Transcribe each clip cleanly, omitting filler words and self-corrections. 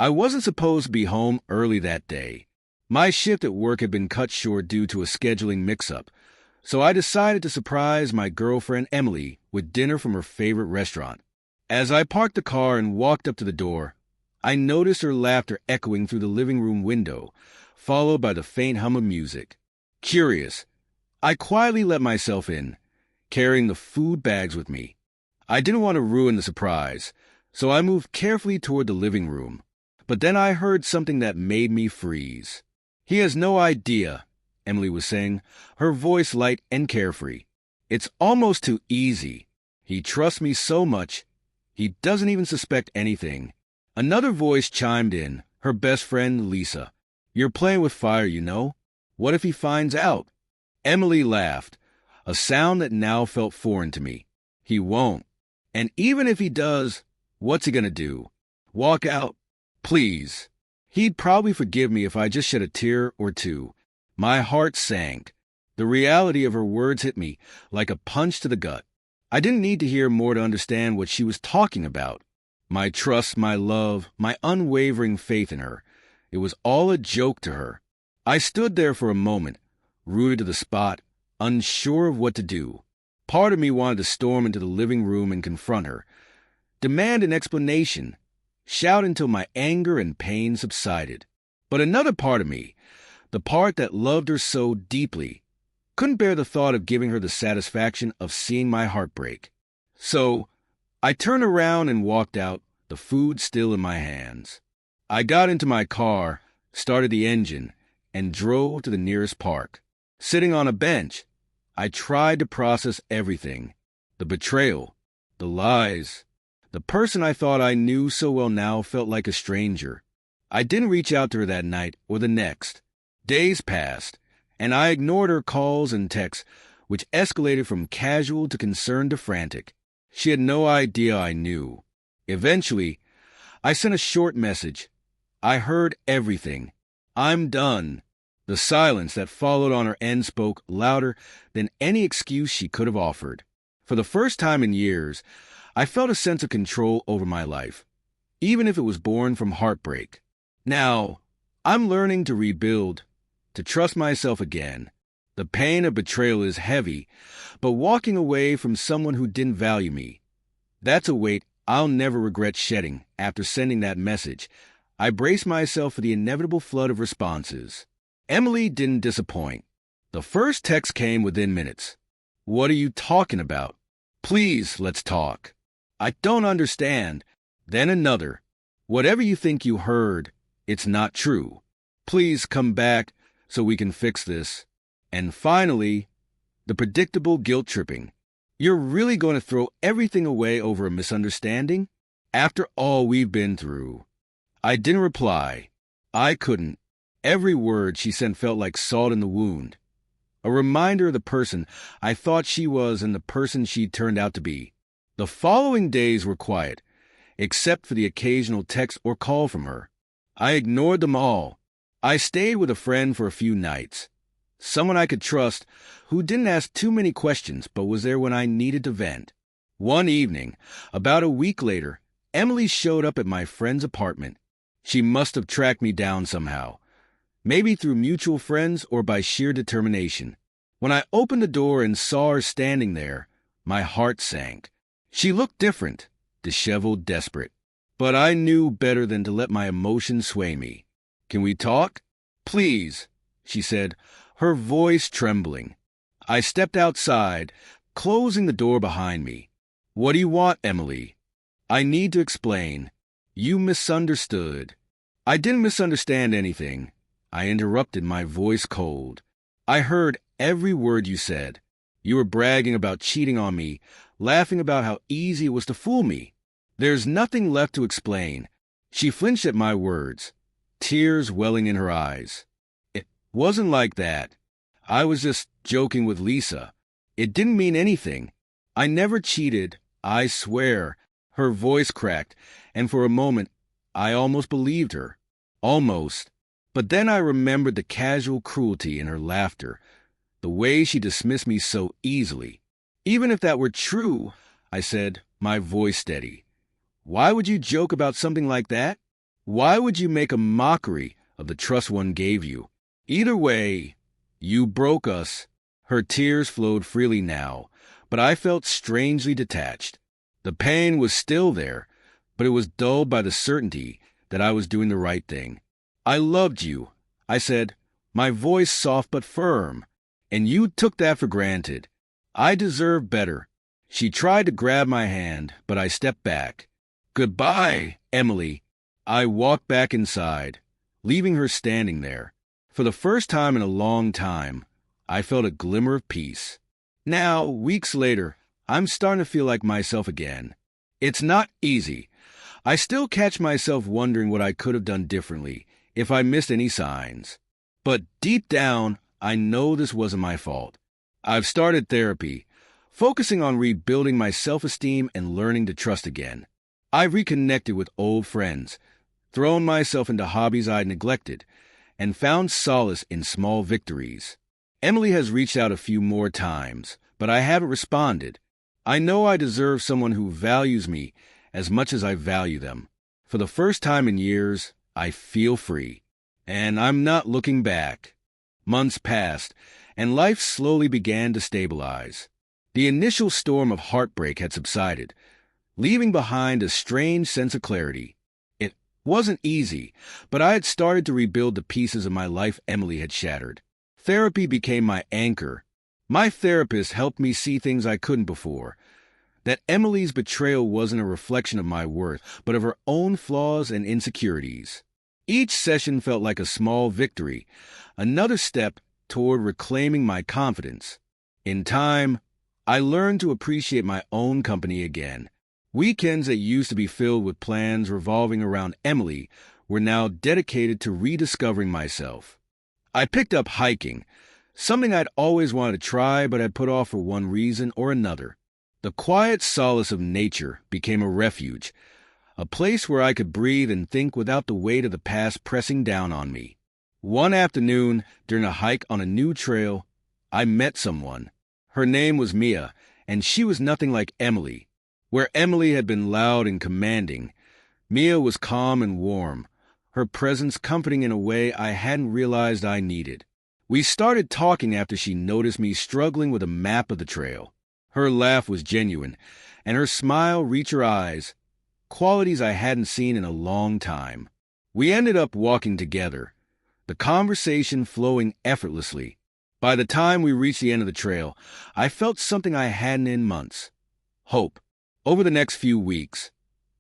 I wasn't supposed to be home early that day. My shift at work had been cut short due to a scheduling mix-up, so I decided to surprise my girlfriend Emily with dinner from her favorite restaurant. As I parked the car and walked up to the door, I noticed her laughter echoing through the living room window, followed by the faint hum of music. Curious, I quietly let myself in, carrying the food bags with me. I didn't want to ruin the surprise, so I moved carefully toward the living room. But then I heard something that made me freeze. "He has no idea," Emily was saying, her voice light and carefree. "It's almost too easy. He trusts me so much, he doesn't even suspect anything." Another voice chimed in, her best friend Lisa. "You're playing with fire, you know. What if he finds out?" Emily laughed, a sound that now felt foreign to me. "He won't. And even if he does, what's he gonna do? Walk out? Please. He'd probably forgive me if I just shed a tear or two." My heart sank. The reality of her words hit me like a punch to the gut. I didn't need to hear more to understand what she was talking about. My trust, my love, my unwavering faith in her. It was all a joke to her. I stood there for a moment, rooted to the spot, unsure of what to do. Part of me wanted to storm into the living room and confront her, demand an explanation, shout until my anger and pain subsided. But another part of me, the part that loved her so deeply, couldn't bear the thought of giving her the satisfaction of seeing my heart break. So I turned around and walked out, the food still in my hands. I got into my car, started the engine, and drove to the nearest park. Sitting on a bench, I tried to process everything. The betrayal, the lies. The person I thought I knew so well now felt like a stranger. I didn't reach out to her that night or the next. Days passed, and I ignored her calls and texts, which escalated from casual to concerned to frantic. She had no idea I knew. Eventually, I sent a short message. I heard everything. "I'm done." The silence that followed on her end spoke louder than any excuse she could have offered. For the first time in years, I felt a sense of control over my life, even if it was born from heartbreak. Now, I'm learning to rebuild, to trust myself again. The pain of betrayal is heavy, but walking away from someone who didn't value me, that's a weight I'll never regret shedding. After sending that message, I braced myself for the inevitable flood of responses. Emily didn't disappoint. The first text came within minutes. "What are you talking about? Please, let's talk." "I don't understand." Then another. "Whatever you think you heard, it's not true. Please come back so we can fix this." And finally, the predictable guilt tripping. "You're really going to throw everything away over a misunderstanding? After all we've been through." I didn't reply. I couldn't. Every word she sent felt like salt in the wound. A reminder of the person I thought she was and the person she turned out to be. The following days were quiet, except for the occasional text or call from her. I ignored them all. I stayed with a friend for a few nights. Someone I could trust, who didn't ask too many questions but was there when I needed to vent. One evening, about a week later, Emily showed up at my friend's apartment. She must have tracked me down somehow, maybe through mutual friends or by sheer determination. When I opened the door and saw her standing there, my heart sank. She looked different, disheveled, desperate. But I knew better than to let my emotions sway me. "Can we talk?" "Please," she said, her voice trembling. I stepped outside, closing the door behind me. "What do you want, Emily?" "I need to explain. You misunderstood." "I didn't misunderstand anything." I interrupted, my voice cold. "I heard every word you said. You were bragging about cheating on me, laughing about how easy it was to fool me. There's nothing left to explain." She flinched at my words, tears welling in her eyes. "It wasn't like that. I was just joking with Lisa. It didn't mean anything. I never cheated, I swear." Her voice cracked, and for a moment, I almost believed her. Almost. But then I remembered the casual cruelty in her laughter, the way she dismissed me so easily. "Even if that were true," I said, my voice steady, "why would you joke about something like that? Why would you make a mockery of the trust one gave you? Either way, you broke us. Her tears flowed freely now, but I felt strangely detached. The pain was still there, but it was dulled by the certainty that I was doing the right thing. I loved you, I said, my voice soft but firm, and you took that for granted. I deserve better. She tried to grab my hand, but I stepped back. Goodbye, Emily. I walked back inside, leaving her standing there. For the first time in a long time, I felt a glimmer of peace. Now, weeks later, I'm starting to feel like myself again. It's not easy. I still catch myself wondering what I could have done differently if I missed any signs. But deep down, I know this wasn't my fault. I've started therapy, focusing on rebuilding my self-esteem and learning to trust again. I've reconnected with old friends, thrown myself into hobbies I'd neglected, and found solace in small victories. Emily has reached out a few more times, but I haven't responded. I know I deserve someone who values me as much as I value them. For the first time in years, I feel free. And I'm not looking back. Months passed, and life slowly began to stabilize. The initial storm of heartbreak had subsided, leaving behind a strange sense of clarity. It wasn't easy, but I had started to rebuild the pieces of my life Emily had shattered. Therapy became my anchor. My therapist helped me see things I couldn't before. That Emily's betrayal wasn't a reflection of my worth, but of her own flaws and insecurities. Each session felt like a small victory, another step toward reclaiming my confidence. In time, I learned to appreciate my own company again. Weekends that used to be filled with plans revolving around Emily were now dedicated to rediscovering myself. I picked up hiking, something I'd always wanted to try but had put off for one reason or another. The quiet solace of nature became a refuge, a place where I could breathe and think without the weight of the past pressing down on me. One afternoon, during a hike on a new trail, I met someone. Her name was Mia, and she was nothing like Emily. Where Emily had been loud and commanding, Mia was calm and warm, her presence comforting in a way I hadn't realized I needed. We started talking after she noticed me struggling with a map of the trail. Her laugh was genuine, and her smile reached her eyes, qualities I hadn't seen in a long time. We ended up walking together, the conversation flowing effortlessly. By the time we reached the end of the trail, I felt something I hadn't in months: hope. Over the next few weeks,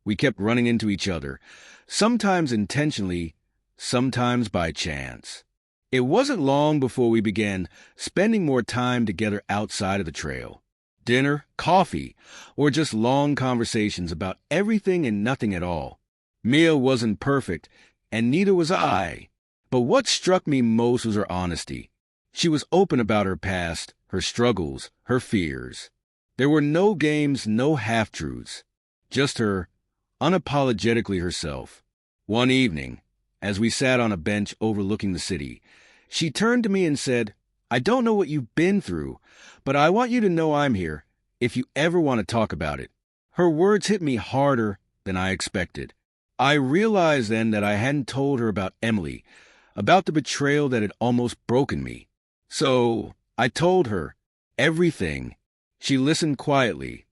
we kept running into each other, sometimes intentionally, sometimes by chance. It wasn't long before we began spending more time together outside of the trail. Dinner, coffee, or just long conversations about everything and nothing at all. Mia wasn't perfect, and neither was I. But what struck me most was her honesty. She was open about her past, her struggles, her fears. There were no games, no half-truths. Just her, unapologetically herself. One evening, as we sat on a bench overlooking the city, she turned to me and said, "I don't know what you've been through, but I want you to know I'm here if you ever want to talk about it." Her words hit me harder than I expected. I realized then that I hadn't told her about Emily, about the betrayal that had almost broken me. So I told her everything. She listened quietly,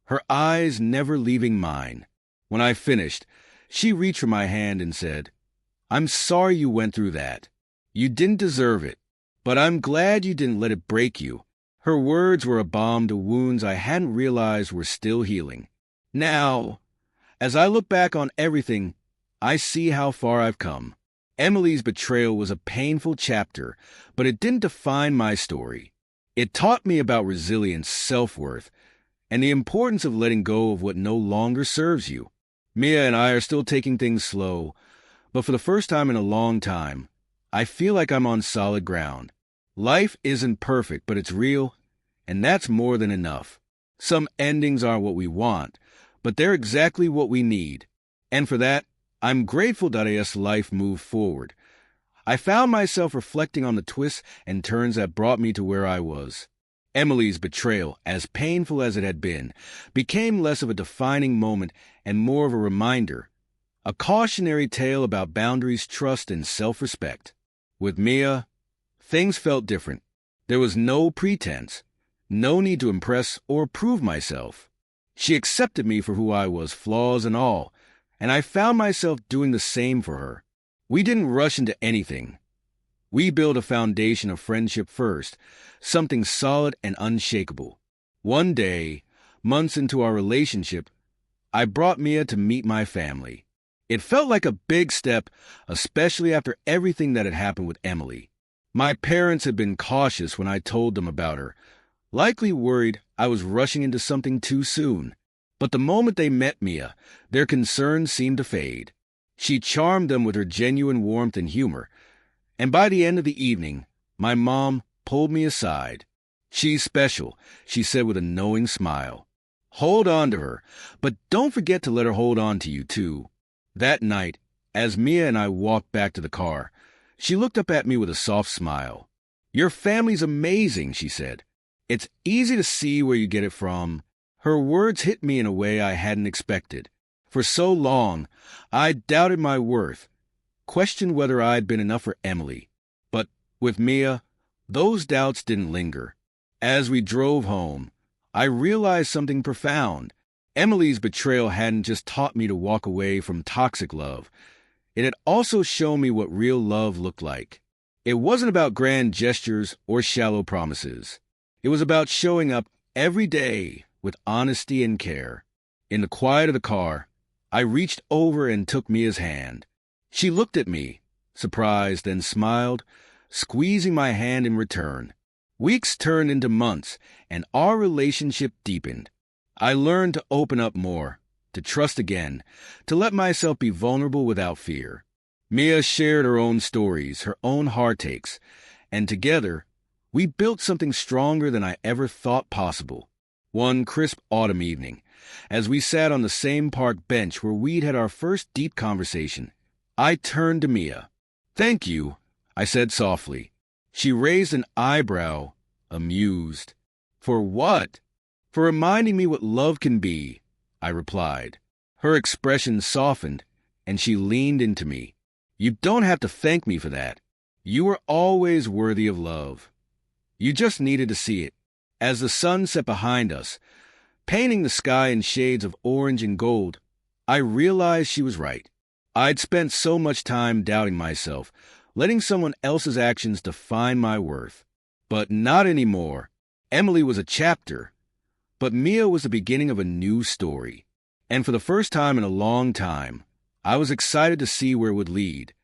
her eyes never leaving mine. When I finished, she reached for my hand and said, "I'm sorry you went through that. You didn't deserve it, but I'm glad you didn't let it break you." Her words were a balm to wounds I hadn't realized were still healing. Now, as I look back on everything, I see how far I've come. Emily's betrayal was a painful chapter, but it didn't define my story. It taught me about resilience, self-worth, and the importance of letting go of what no longer serves you. Mia and I are still taking things slow, but for the first time in a long time, I feel like I'm on solid ground. Life isn't perfect, but it's real, and that's more than enough. Some endings aren't what we want, but they're exactly what we need. And for that, I'm grateful that as life moved forward, I found myself reflecting on the twists and turns that brought me to where I was. Emily's betrayal, as painful as it had been, became less of a defining moment and more of a reminder, A cautionary tale about boundaries, trust, and self-respect. With Mia, things felt different. There was no pretense, no need to impress or prove myself. She accepted me for who I was, flaws and all, and I found myself doing the same for her. We didn't rush into anything. We built a foundation of friendship first, something solid and unshakable. One day, months into our relationship, I brought Mia to meet my family. It felt like a big step, especially after everything that had happened with Emily. My parents had been cautious when I told them about her, likely worried I was rushing into something too soon. But the moment they met Mia, their concerns seemed to fade. She charmed them with her genuine warmth and humor, and by the end of the evening, my mom pulled me aside. "She's special," she said with a knowing smile. "Hold on to her, but don't forget to let her hold on to you, too." That night, as Mia and I walked back to the car, she looked up at me with a soft smile. "Your family's amazing," she said. "It's easy to see where you get it from." Her words hit me in a way I hadn't expected. For so long, I doubted my worth, questioned whether I'd been enough for Emily. But with Mia, those doubts didn't linger. As we drove home, I realized something profound. Emily's betrayal hadn't just taught me to walk away from toxic love. It had also shown me what real love looked like. It wasn't about grand gestures or shallow promises. It was about showing up every day with honesty and care. In the quiet of the car, I reached over and took Mia's hand. She looked at me, surprised, and smiled, squeezing my hand in return. Weeks turned into months, and our relationship deepened. I learned to open up more, to trust again, to let myself be vulnerable without fear. Mia shared her own stories, her own heartaches, and together, we built something stronger than I ever thought possible. One crisp autumn evening, as we sat on the same park bench where we'd had our first deep conversation, I turned to Mia. "Thank you," I said softly. She raised an eyebrow, amused. "For what?" "For reminding me what love can be," I replied. Her expression softened, and she leaned into me. "You don't have to thank me for that. You were always worthy of love. You just needed to see it." As the sun set behind us, painting the sky in shades of orange and gold, I realized she was right. I'd spent so much time doubting myself, letting someone else's actions define my worth. But not anymore. Emily was a chapter, but Mia was the beginning of a new story. And for the first time in a long time, I was excited to see where it would lead.